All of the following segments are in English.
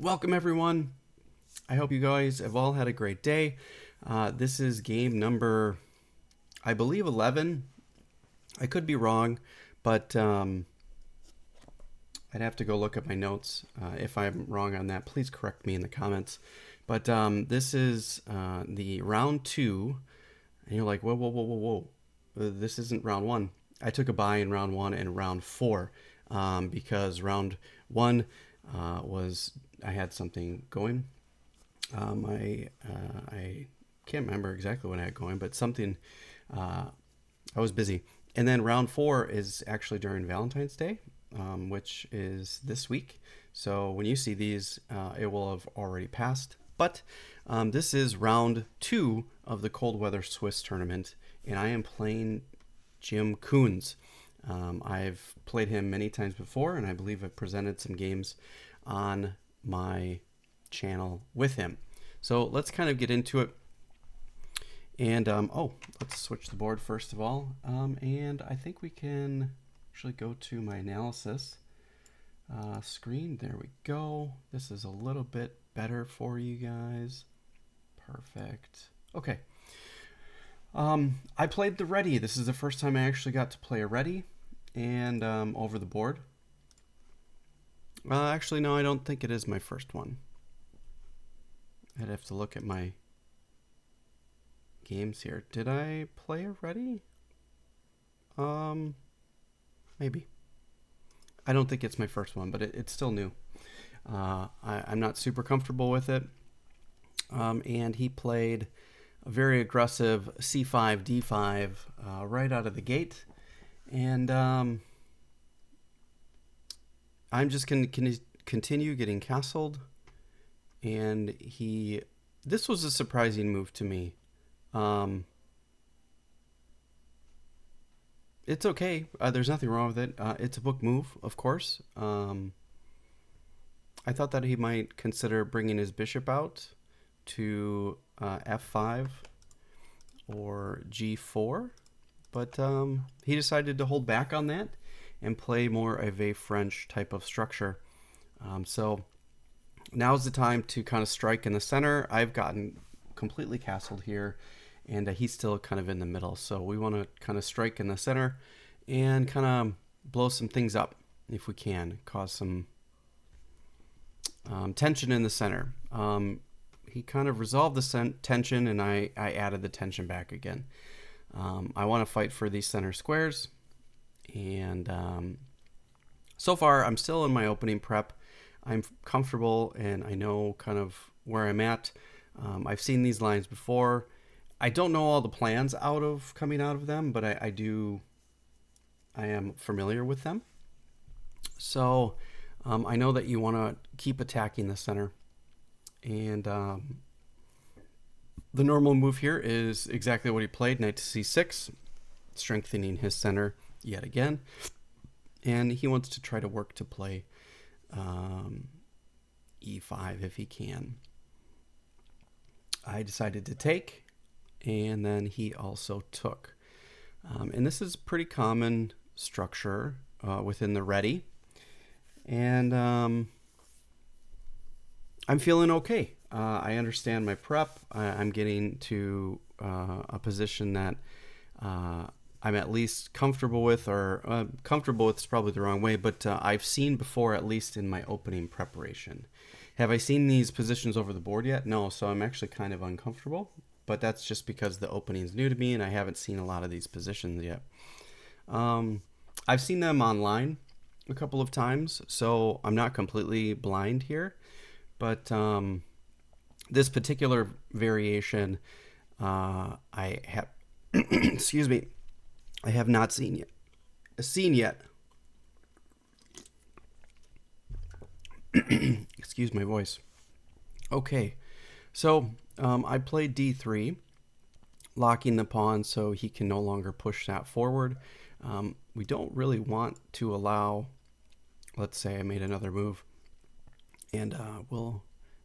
Welcome everyone. I hope you guys have all had a great day. This is game number, I believe 11. I could be wrong, but I'd have to go look at my notes. If I'm wrong on that, please correct me in the comments. But this is the round 2, and you're like, whoa, whoa, whoa, whoa, whoa. This isn't round 1. I took a bye in round 1 and round 4 because round 1 I had something going. I can't remember exactly what I had going, but something, I was busy. And then round 4 is actually during Valentine's Day, which is this week. So when you see these, it will have already passed. But this is round 2 of the Cold Weather Swiss tournament, and I am playing Jim Koons. I've played him many times before, and I believe I've presented some games on my channel with him. So let's kind of get into it. And let's switch the board first of all. And I think we can actually go to my analysis screen. There we go. This is a little bit better for you guys. Perfect. Okay. I played the ready. This is the first time I actually got to play a ready and over the board. Actually, no, I don't think it is my first one. I'd have to look at my games here. Did I play already? Maybe. I don't think it's my first one, but it's still new. I'm not super comfortable with it. And he played a very aggressive c5, d5 right out of the gate. And I'm just going to continue getting castled. And this was a surprising move to me. It's okay. There's nothing wrong with it. It's a book move, of course. I thought that he might consider bringing his bishop out to f5 or g4, but he decided to hold back on that and play more of a French type of structure. So now's the time to kind of strike in the center. I've gotten completely castled here, and he's still kind of in the middle. So we want to kind of strike in the center and kind of blow some things up if we can, cause some tension in the center. He kind of resolved the tension, and I added the tension back again. I want to fight for these center squares, and so far I'm still in my opening prep. I'm comfortable and I know kind of where I'm at. I've seen these lines before. I don't know all the plans coming out of them, but I am familiar with them. So I know that you want to keep attacking the center. And the normal move here is exactly what he played, knight to c6, strengthening his center yet again. And he wants to try to work to play e5 if he can. I decided to take, and then he also took. And this is pretty common structure within the ready. And I'm feeling okay. I understand my prep. I'm getting to a position that I'm at least comfortable with, or comfortable with is probably the wrong way, but I've seen before, at least in my opening preparation. Have I seen these positions over the board yet? No, so I'm actually kind of uncomfortable, but that's just because the opening is new to me and I haven't seen a lot of these positions yet. I've seen them online a couple of times, so I'm not completely blind here, but this particular variation, I have, excuse me, I have not seen yet. Excuse my voice. Okay, so I played d3, locking the pawn so he can no longer push that forward. We don't really want to allow, let's say I made another move, and we'll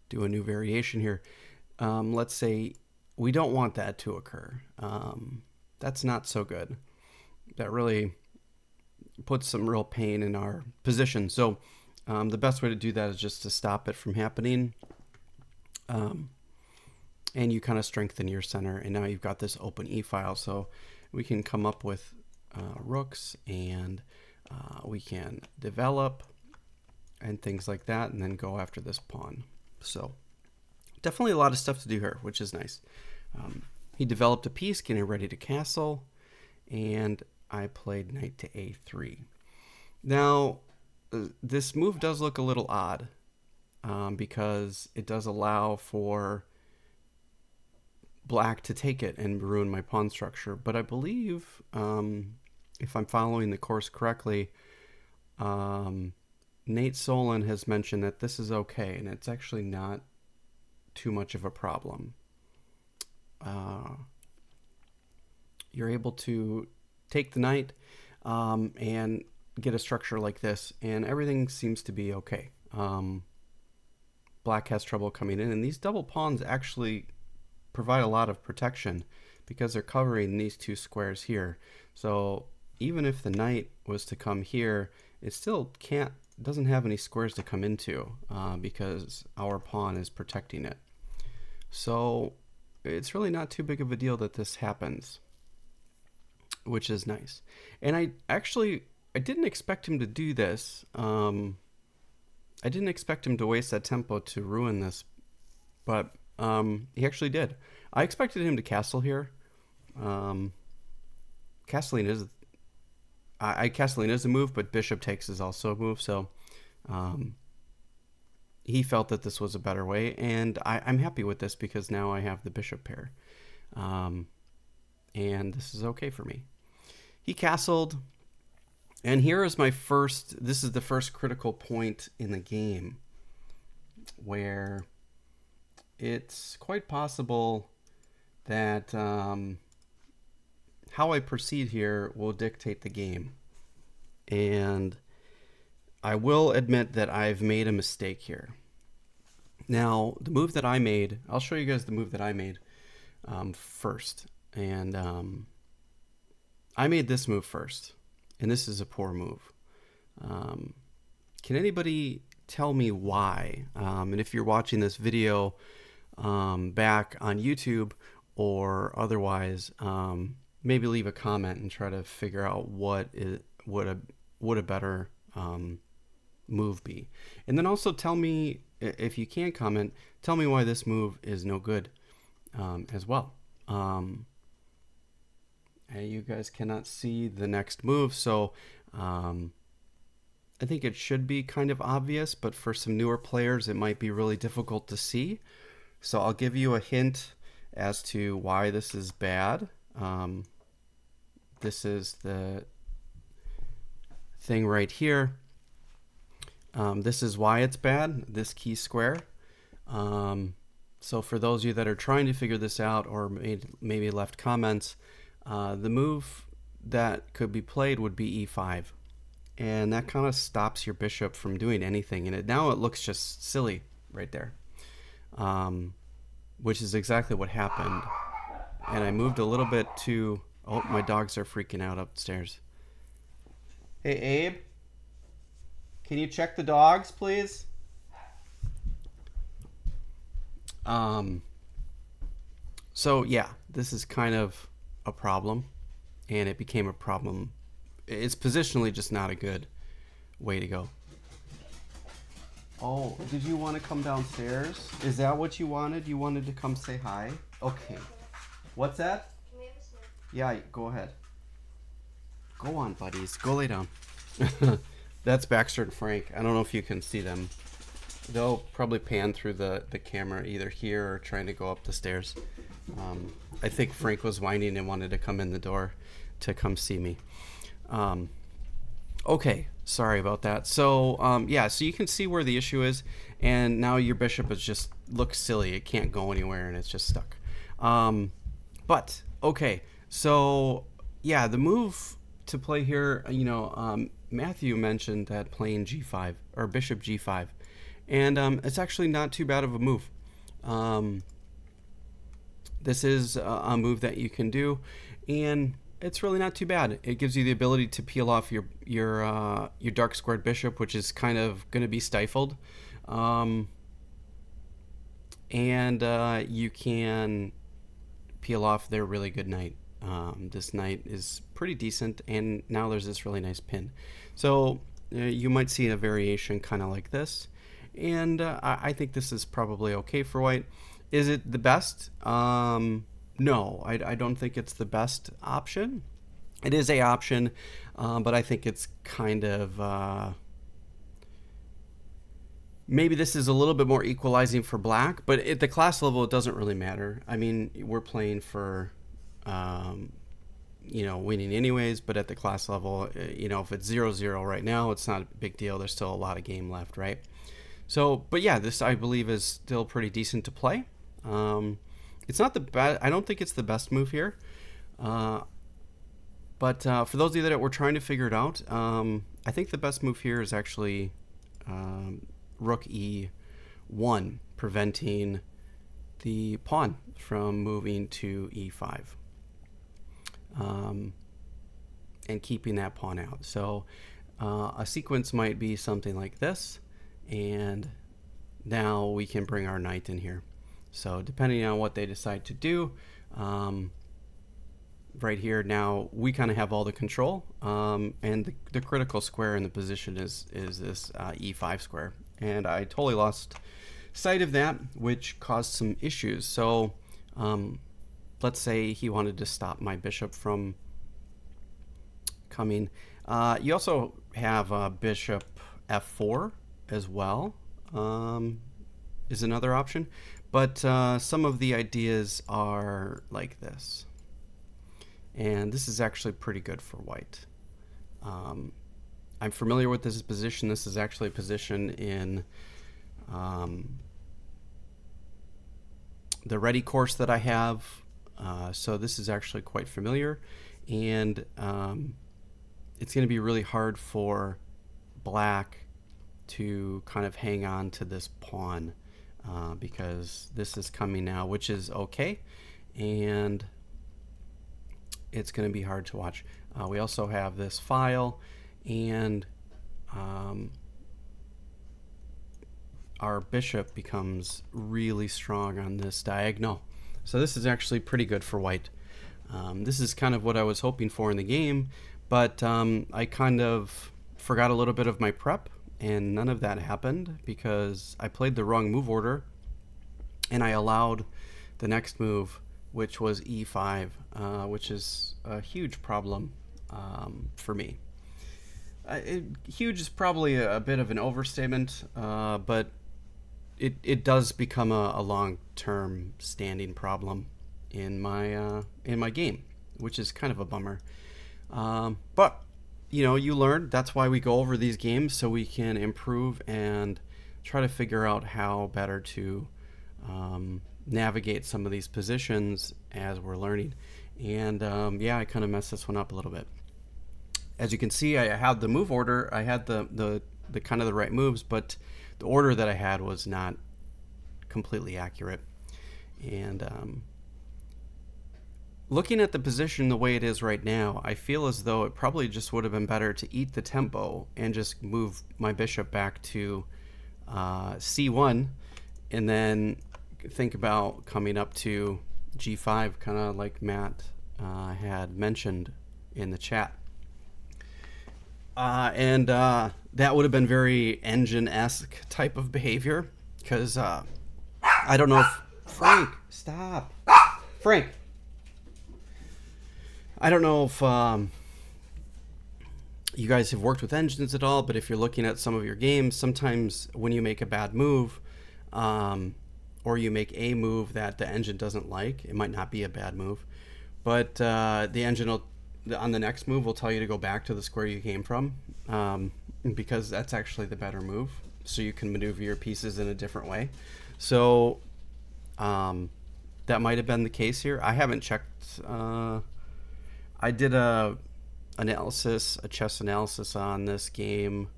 do a new variation here. Let's say we don't want that to occur. That's not so good. That really puts some real pain in our position. So The best way to do that is just to stop it from happening. And you kind of strengthen your center, and now you've got this open e-file. So we can come up with rooks, and we can develop and things like that, and then go after this pawn. So definitely a lot of stuff to do here, which is nice. He developed a piece, getting ready to castle, and I played knight to a3. Now, this move does look a little odd because it does allow for black to take it and ruin my pawn structure. But I believe, if I'm following the course correctly, Nate Solon has mentioned that this is okay, and it's actually not too much of a problem. You're able to take the knight and get a structure like this, and everything seems to be okay. Black has trouble coming in, and these double pawns actually provide a lot of protection because they're covering these two squares here. So even if the knight was to come here, it still doesn't have any squares to come into because our pawn is protecting it. So it's really not too big of a deal that this happens, which is nice. And I didn't expect him to do this. I didn't expect him to waste that tempo to ruin this, but he actually did. I expected him to castle here. Castling is a move, but bishop takes is also a move. So he felt that this was a better way, and I'm happy with this because now I have the bishop pair, and this is okay for me. He castled, and here is this is the first critical point in the game where it's quite possible that how I proceed here will dictate the game. And I will admit that I've made a mistake here. Now, the move that I made, I'll show you guys the move that I made first. And I made this move first, and this is a poor move. Can anybody tell me why? And if you're watching this video back on YouTube or otherwise, maybe leave a comment and try to figure out what would a better move be. And then also tell me, if you can comment, tell me why this move is no good as well. And you guys cannot see the next move, so I think it should be kind of obvious, but for some newer players it might be really difficult to see. So I'll give you a hint as to why this is bad. This is the thing right here. This is why it's bad, this key square. So for those of you that are trying to figure this out or maybe left comments, the move that could be played would be e5. And that kind of stops your bishop from doing anything. And now it looks just silly right there. Which is exactly what happened. And I moved a little bit to... Oh, my dogs are freaking out upstairs. Hey, Abe. Can you check the dogs, please? So, yeah, this is kind of a problem. And it became a problem. It's positionally just not a good way to go. Oh, did you want to come downstairs? Is that what you wanted? You wanted to come say hi? Okay. What's that? Can we have a snack? Yeah, go ahead. Go on, buddies. Go lay down. That's Baxter and Frank. I don't know if you can see them. They'll probably pan through the camera either here or trying to go up the stairs. I think Frank was whining and wanted to come in the door to come see me. Okay, sorry about that. So yeah, so you can see where the issue is, and now your bishop is just looks silly. It can't go anywhere, and it's just stuck. But okay, so yeah, the move to play here, you know, Matthew mentioned that playing g5 or bishop g5, and it's actually not too bad of a move. This is a move that you can do, and it's really not too bad. It gives you the ability to peel off your dark squared bishop, which is kind of going to be stifled, um, and you can peel off their really good knight. This knight is pretty decent, and now there's this really nice pin. So you might see a variation kind of like this, and I think this is probably okay for white. Is it the best? No, I don't think it's the best option. It is a option, but I think it's kind of maybe this is a little bit more equalizing for black, but at the class level, it doesn't really matter. I mean, we're playing for um, winning anyways, but at the class level, if it's 0-0 right now, it's not a big deal. There's still a lot of game left, right? So, but yeah, this I believe is still pretty decent to play. It's not the best. I don't think it's the best move here. But for those of you that were trying to figure it out, I think the best move here is actually Rook E1, preventing the pawn from moving to E5, and keeping that pawn out. So a sequence might be something like this, and now we can bring our knight in here. So depending on what they decide to do, right here now we kind of have all the control, and the critical square in the position is this E5 square, and I totally lost sight of that, which caused some issues. So let's say he wanted to stop my bishop from coming. You also have bishop F4 as well, is another option. But some of the ideas are like this. And this is actually pretty good for white. I'm familiar with this position. This is actually a position in the ready course that I have. So this is actually quite familiar. And it's going to be really hard for black to kind of hang on to this pawn. Because this is coming now, which is okay, and it's going to be hard to watch. We also have this file, and our bishop becomes really strong on this diagonal. So this is actually pretty good for white. This is kind of what I was hoping for in the game, but I kind of forgot a little bit of my prep, and none of that happened because I played the wrong move order, and I allowed the next move, which was E5, which is a huge problem for me. Huge is probably a bit of an overstatement, but it does become a long-term standing problem in my game, which is kind of a bummer. But you learn. That's why we go over these games, so we can improve and try to figure out how better to navigate some of these positions as we're learning. And yeah, I kind of messed this one up a little bit. As you can see, I had the move order. I had the kind of the right moves, but the order that I had was not completely accurate. And looking at the position the way it is right now, I feel as though it probably just would have been better to eat the tempo and just move my bishop back to C1, and then think about coming up to G5, kind of like Matt had mentioned in the chat. And that would have been very engine-esque type of behavior, because I don't know if... Frank, stop. Frank. I don't know if you guys have worked with engines at all, but if you're looking at some of your games, sometimes when you make a bad move, or you make a move that the engine doesn't like, it might not be a bad move, but the engine will, on the next move, will tell you to go back to the square you came from, because that's actually the better move, so you can maneuver your pieces in a different way. So that might have been the case here. I haven't checked. I did a chess analysis on this game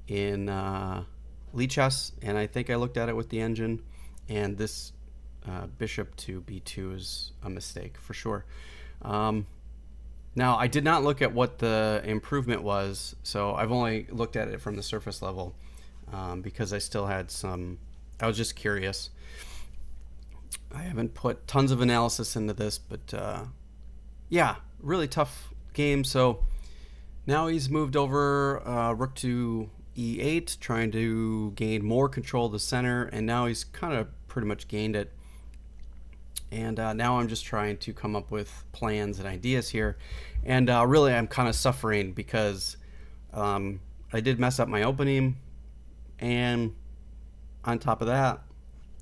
in Lichess, and I think I looked at it with the engine, and this bishop to b2 is a mistake for sure. Now, I did not look at what the improvement was, so I've only looked at it from the surface level because I still had some. I was just curious. I haven't put tons of analysis into this, but yeah, really tough game. So now he's moved over rook to e8, trying to gain more control of the center, and now he's kind of pretty much gained it. And now I'm just trying to come up with plans and ideas here. And really, I'm kind of suffering because I did mess up my opening. And on top of that,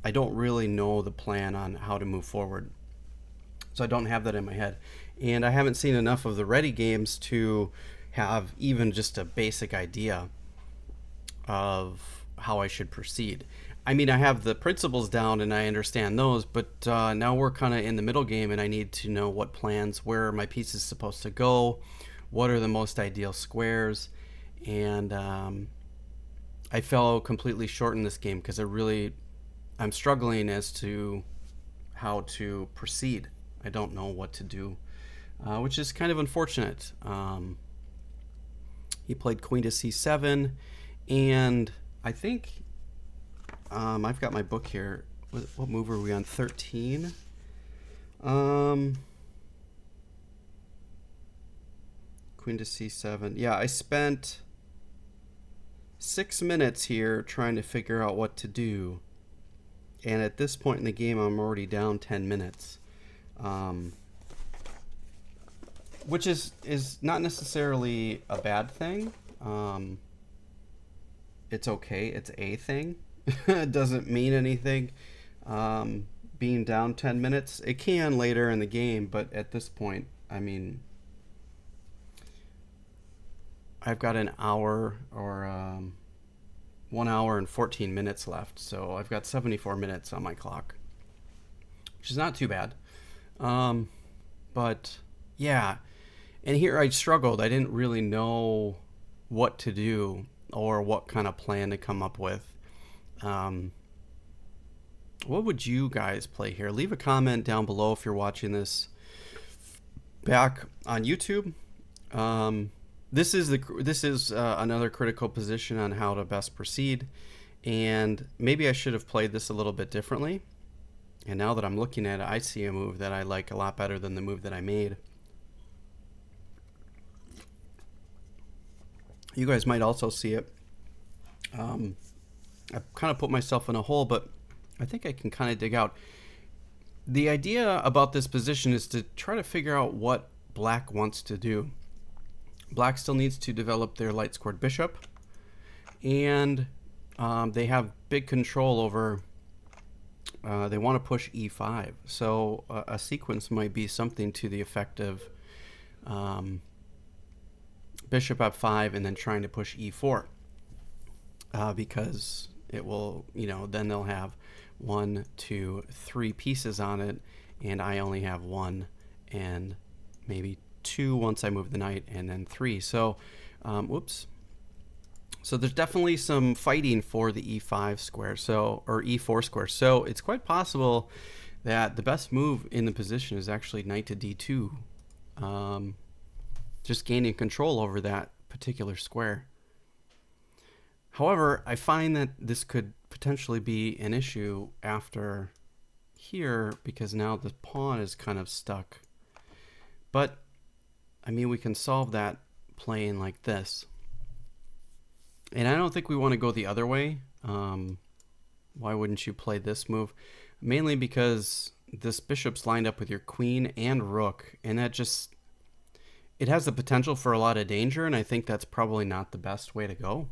I don't really know the plan on how to move forward. So I don't have that in my head. And I haven't seen enough of the ready games to have even just a basic idea of how I should proceed. I mean, I have the principles down and I understand those, but now we're kind of in the middle game and I need to know what plans, where are my pieces supposed to go, what are the most ideal squares, and I fell completely short in this game because I'm struggling as to how to proceed. I don't know what to do, which is kind of unfortunate. He played queen to c7, and I think I've got my book here. What move are we on? 13? Queen to c7. Yeah, I spent 6 minutes here trying to figure out what to do. And at this point in the game, I'm already down 10 minutes. Which is not necessarily a bad thing. It's okay. It's a thing. It doesn't mean anything. Being down 10 minutes, it can later in the game, but at this point, I mean, I've got an hour or 1 hour and 14 minutes left, so I've got 74 minutes on my clock, which is not too bad. But yeah, and here I struggled. I didn't really know what to do or what kind of plan to come up with. What would you guys play here? Leave a comment down below if you're watching this back on YouTube. This is another critical position on how to best proceed, and maybe I should have played this a little bit differently. And now that I'm looking at it, I see a move that I like a lot better than the move that I made. You guys might also see it. I've kind of put myself in a hole, but I think I can kind of dig out. The idea about this position is to try to figure out what black wants to do. Black still needs to develop their light squared bishop, and they have big control over, they want to push e5. So a sequence might be something to the effect of bishop f5 and then trying to push e4. Because it will, then they'll have 1, 2, 3 pieces on it, and I only have 1 and maybe 2 once I move the knight, and then 3. So, whoops. So there's definitely some fighting for the e5 square, or e4 square. So it's quite possible that the best move in the position is actually knight to d2, just gaining control over that particular square. However, I find that this could potentially be an issue after here because now the pawn is kind of stuck. But, I mean, we can solve that playing like this. And I don't think we want to go the other way. Why wouldn't you play this move? Mainly because this bishop's lined up with your queen and rook, and that just, it has the potential for a lot of danger, and I think that's probably not the best way to go.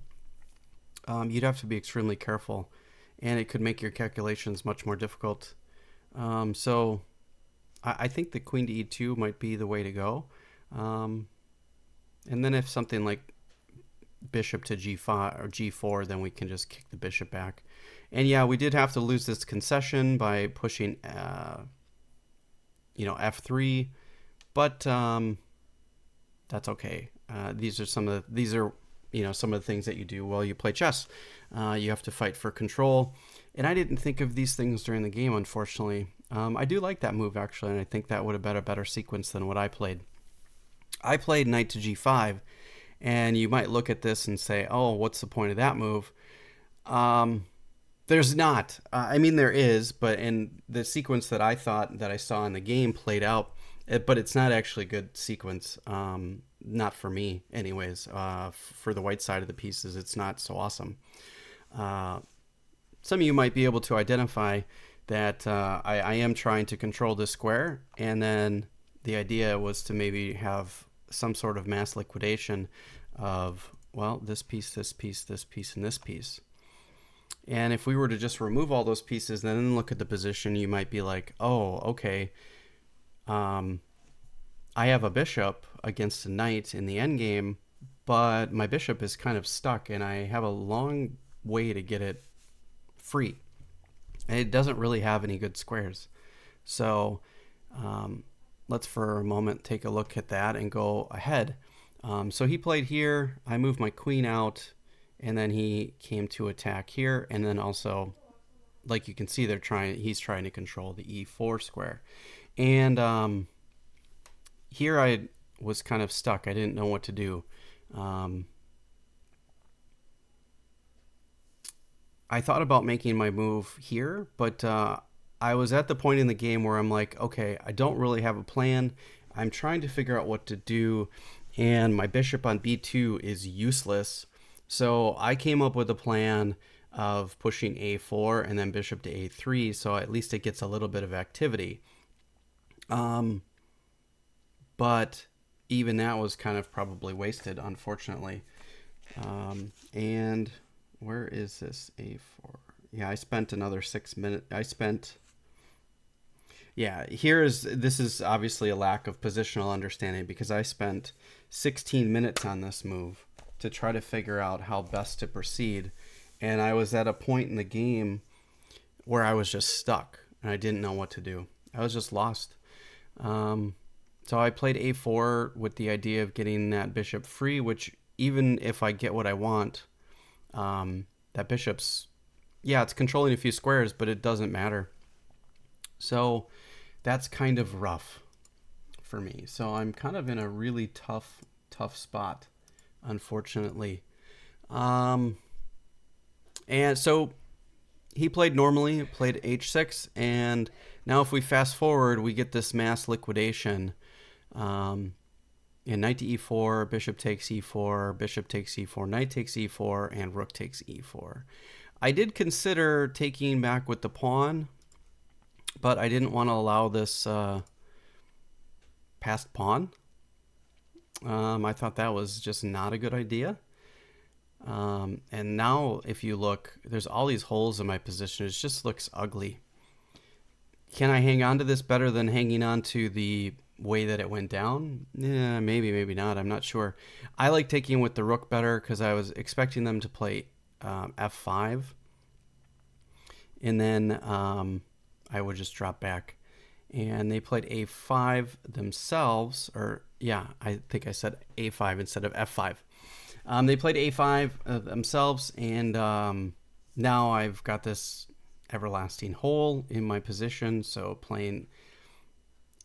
You'd have to be extremely careful, and it could make your calculations much more difficult. So I think the queen to e2 might be the way to go. And then if something like bishop to g5 or g4, then we can just kick the bishop back. And yeah, we did have to lose this concession by pushing, f3, but that's okay. These are some of the things that you do while you play chess. You have to fight for control. And I didn't think of these things during the game, unfortunately. I do like that move, actually, and I think that would have been a better sequence than what I played. I played knight to g5, and you might look at this and say, oh, what's the point of that move? Um, there's not. I mean, there is, but in the sequence that I thought that I saw in the game played out, but it's not actually a good sequence. Not for me, anyways. For the white side of the pieces, it's not so awesome. Uh, some of you might be able to identify that I am trying to control this square, and then the idea was to maybe have some sort of mass liquidation of, well, this piece, this piece, this piece, and this piece. And if we were to just remove all those pieces and then look at the position, you might be like, oh, okay, um, I have a bishop against a knight in the endgame, but my bishop is kind of stuck and I have a long way to get it free. And it doesn't really have any good squares. So um, let's for a moment take a look at that and go ahead. So he played here, I moved my queen out, and then he came to attack here, and then also, like you can see, he's trying to control the e4 square. And here I was kind of stuck. I didn't know what to do. I thought about making my move here, but I was at the point in the game where I'm like, okay, I don't really have a plan. I'm trying to figure out what to do, and my bishop on b2 is useless. So I came up with a plan of pushing a4 and then bishop to a3, so at least it gets a little bit of activity. But even that was kind of probably wasted, unfortunately. And where is this a4? Yeah, I spent another 6 minutes. This is obviously a lack of positional understanding, because I spent 16 minutes on this move to try to figure out how best to proceed. And I was at a point in the game where I was just stuck and I didn't know what to do. I was just lost. So I played a4 with the idea of getting that bishop free, which even if I get what I want, that bishop's, yeah, it's controlling a few squares, but it doesn't matter. So that's kind of rough for me. So I'm kind of in a really tough spot, unfortunately. And so he played normally, played h6, and now if we fast forward, we get this mass liquidation. And knight to e4, bishop takes e4, bishop takes e4, knight takes e4, and rook takes e4. I did consider taking back with the pawn, but I didn't want to allow this passed pawn. I thought that was just not a good idea. And now if you look, there's all these holes in my position. It just looks ugly. Can I hang on to this better than hanging on to the way that it went down? Yeah, maybe not. I'm not sure. I like taking with the rook better because I was expecting them to play f5. And then I would just drop back. And they played a5 themselves, or yeah, I think I said a5 instead of f5. They played a5 themselves, and now I've got this everlasting hole in my position, so playing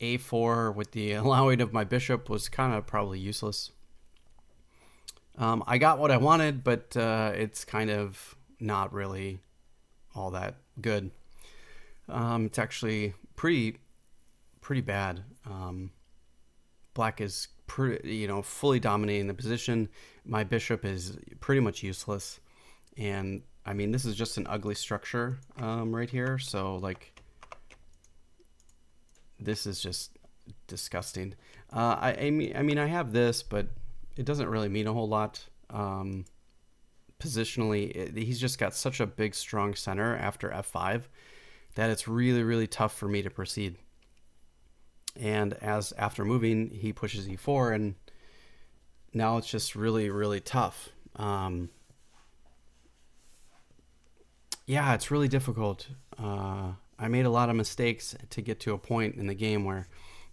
a4 with the allowing of my bishop was kind of probably useless. I got what I wanted, but it's kind of not really all that good. It's actually pretty bad. Black is fully dominating the position. My bishop is pretty much useless, and I mean, this is just an ugly structure right here. So like, this is just disgusting. I mean, I have this, but it doesn't really mean a whole lot. Positionally, he's just got such a big, strong center after f5 that it's really tough for me to proceed. And as after moving, he pushes e4, and now it's just really tough. Yeah, it's really difficult. I made a lot of mistakes to get to a point in the game where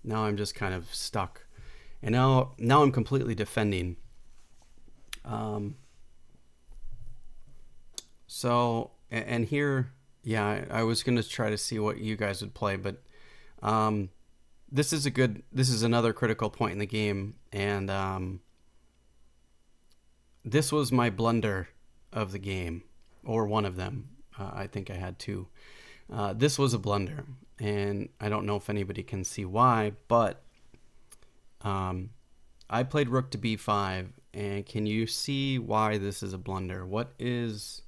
now I'm just kind of stuck. And now I'm completely defending. So, and here, yeah, I was going to try to see what you guys would play, but This is another critical point in the game, and this was my blunder of the game, or one of them. I think I had two. This was a blunder, and I don't know if anybody can see why, but I played rook to b5, and can you see why this is a blunder? What is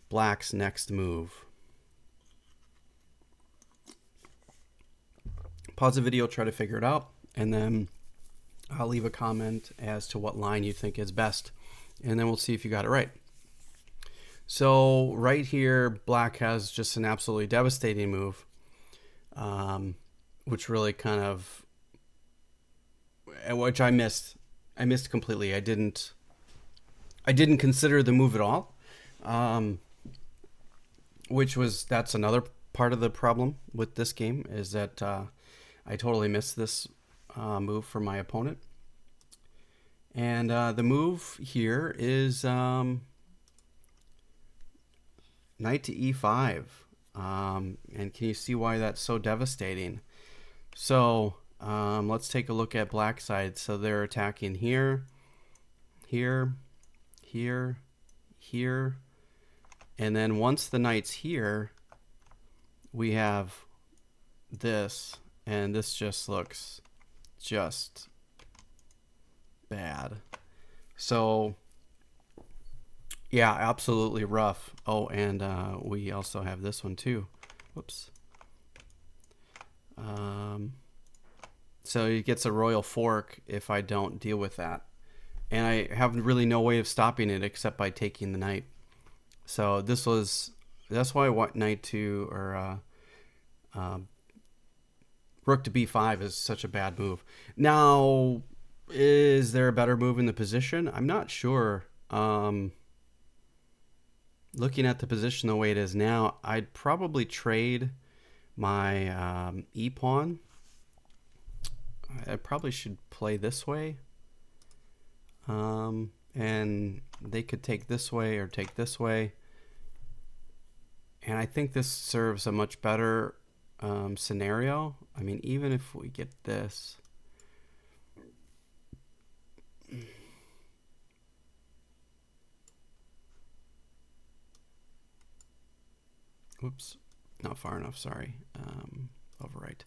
black's next move? Pause the video, try to figure it out, and then I'll leave a comment as to what line you think is best, and then we'll see if you got it right. So right here, black has just an absolutely devastating move, which really kind of, which I missed. I missed completely. I didn't consider the move at all, that's another part of the problem with this game, is that I totally missed this move from my opponent. And the move here is knight to e5. And can you see why that's so devastating? So let's take a look at black side. So they're attacking here, here, here, here. And then once the knight's here, we have this. And this just looks just bad. So yeah, absolutely rough. Oh, and we also have this one too. Whoops. So he gets a royal fork if I don't deal with that. And I have really no way of stopping it except by taking the knight. So that's why I want knight to, or rook to b5 is such a bad move. Now, is there a better move in the position? I'm not sure. Looking at the position the way it is now, I'd probably trade my e-pawn. I probably should play this way. And they could take this way or take this way. And I think this serves a much better scenario. I mean, even if we get this, oops, not far enough, sorry. Overwrite.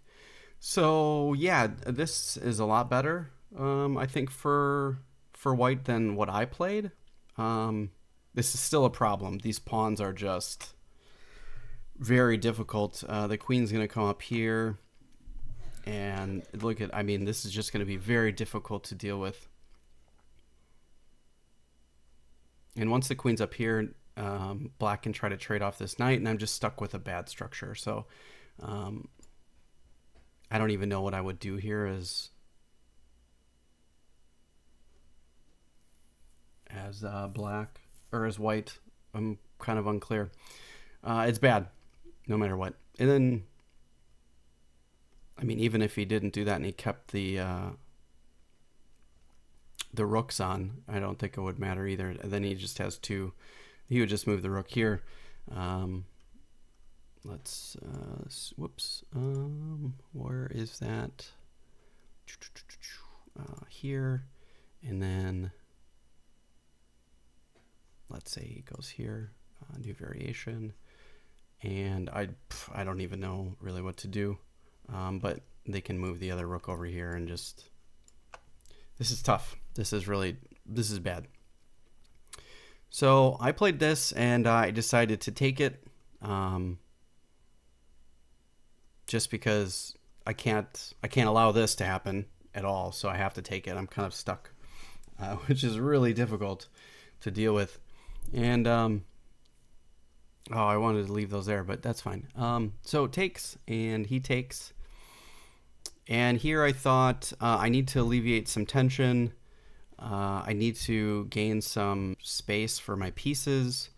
So yeah, this is a lot better, I think, for white than what I played. This is still a problem. These pawns are just very difficult. The queen's going to come up here, and look at, I mean, this is just going to be very difficult to deal with. And once the queen's up here, black can try to trade off this knight, and I'm just stuck with a bad structure. So I don't even know what I would do here as black, or as white. I'm kind of unclear. It's bad no matter what. And then, I mean, even if he didn't do that and he kept the rooks on, I don't think it would matter either. And then he just has two. He would just move the rook here. Let's whoops. Where is that? Here, and then let's say he goes here. New variation. And I don't even know really what to do, but they can move the other rook over here, and just, this is tough. This is bad. So I played this, and I decided to take it, just because I can't allow this to happen at all. So I have to take it. I'm kind of stuck, which is really difficult to deal with. And oh, I wanted to leave those there, but that's fine. So it takes, and he takes. And here I thought I need to alleviate some tension. I need to gain some space for my pieces.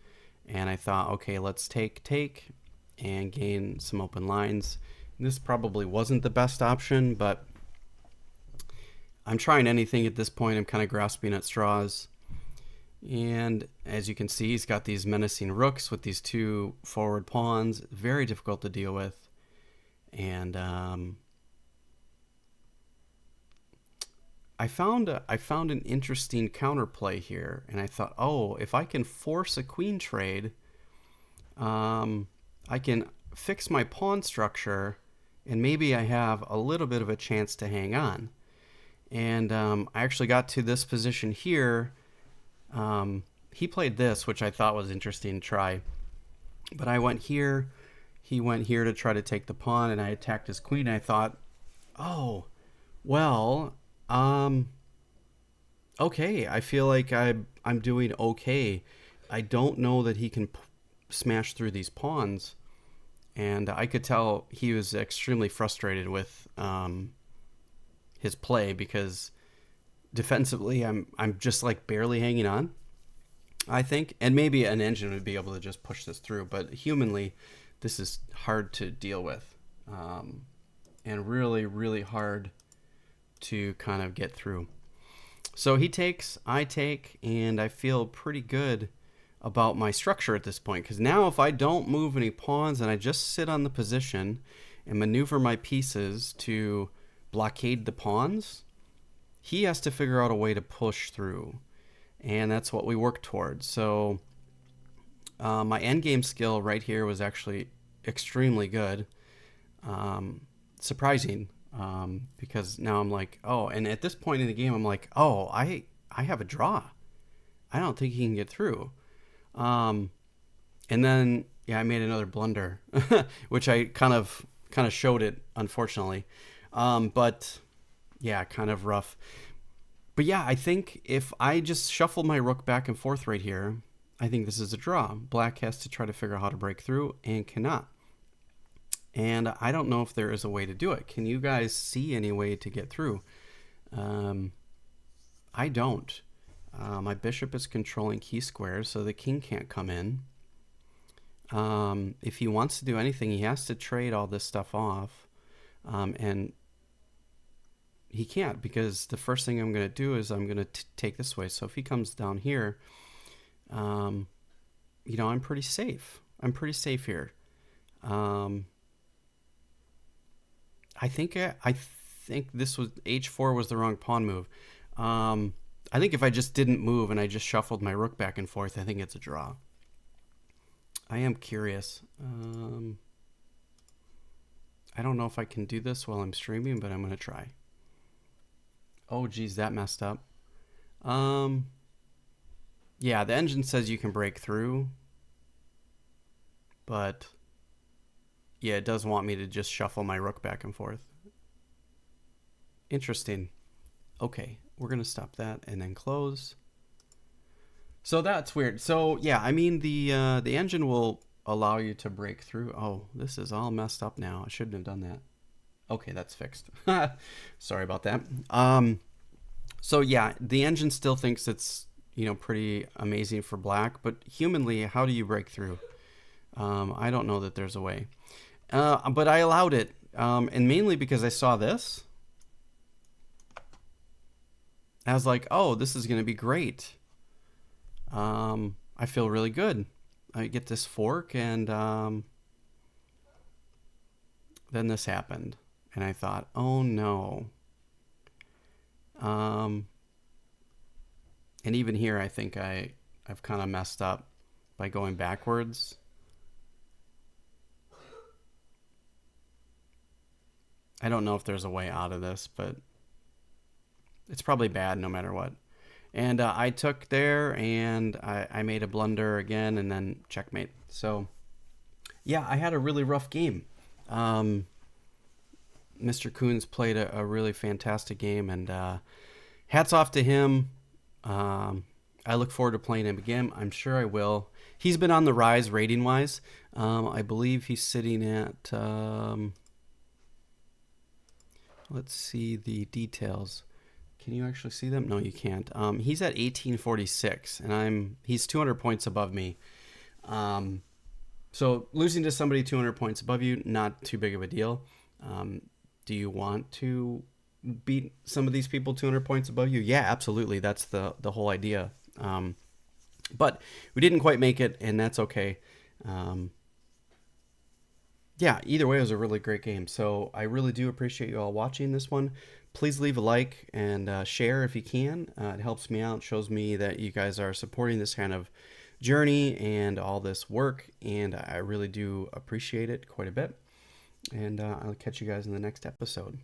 And I thought, okay, let's take, and gain some open lines. And this probably wasn't the best option, but I'm trying anything at this point. I'm kind of grasping at straws. And as you can see, he's got these menacing rooks with these two forward pawns. Very difficult to deal with. And I found an interesting counterplay here, and I thought, oh, if I can force a queen trade, I can fix my pawn structure, and maybe I have a little bit of a chance to hang on. And I actually got to this position here. He played this, which I thought was interesting to try. But I went here. He went here to try to take the pawn, and I attacked his queen. And I thought, oh, well, okay. I feel like I'm doing okay. I don't know that he can smash through these pawns, and I could tell he was extremely frustrated with his play because defensively, I'm just like barely hanging on, I think, and maybe an engine would be able to just push this through, but humanly, this is hard to deal with, and really, really hard to kind of get through. So he takes, I take, and I feel pretty good about my structure at this point, because now if I don't move any pawns and I just sit on the position and maneuver my pieces to blockade the pawns, he has to figure out a way to push through, and that's what we work towards. So my endgame skill right here was actually extremely good, surprising, because now I'm like, oh, and at this point in the game, I'm like, oh, I have a draw. I don't think he can get through. And then, yeah, I made another blunder, which I kind of showed it, unfortunately. But yeah, kind of rough. But yeah, I think if I just shuffle my rook back and forth right here, I think this is a draw. Black has to try to figure out how to break through and cannot. And I don't know if there is a way to do it. Can you guys see any way to get through? I don't. My bishop is controlling key squares, so the king can't come in. If he wants to do anything, he has to trade all this stuff off. And he can't, because the first thing I'm going to do is I'm going to take this way. So if he comes down here, I'm pretty safe. I'm pretty safe here. I think this was h4 was the wrong pawn move. I think if I just didn't move and I just shuffled my rook back and forth, I think it's a draw. I am curious. I don't know if I can do this while I'm streaming, but I'm going to try. Oh, geez, that messed up. Yeah, the engine says you can break through, but yeah, it does want me to just shuffle my rook back and forth. Interesting. Okay, we're going to stop that and then close. So that's weird. So yeah, I mean, the engine will allow you to break through. Oh, this is all messed up now. I shouldn't have done that. Okay, that's fixed. Sorry about that. So yeah, the engine still thinks it's, pretty amazing for black, but humanly, how do you break through? I don't know that there's a way. But I allowed it, and mainly because I saw this. I was like, oh, this is going to be great. I feel really good. I get this fork, and then this happened. And I thought, oh no. And even here, I think I've kind of messed up by going backwards. I don't know if there's a way out of this, but it's probably bad no matter what. And I took there, and I made a blunder again, and then checkmate. So, yeah, I had a really rough game. Mr. Coons played a really fantastic game, and hats off to him. I look forward to playing him again. I'm sure I will. He's been on the rise rating-wise. I believe he's sitting at... let's see the details. Can you actually see them? No, you can't. He's at 1846, and he's 200 points above me. So losing to somebody 200 points above you, not too big of a deal. Do you want to beat some of these people 200 points above you? Yeah, absolutely. That's the whole idea. But we didn't quite make it, and that's okay. Yeah, either way, it was a really great game. So I really do appreciate you all watching this one. please leave a like and share if you can. It helps me out, shows me that you guys are supporting this kind of journey and all this work, and I really do appreciate it quite a bit. And I'll catch you guys in the next episode.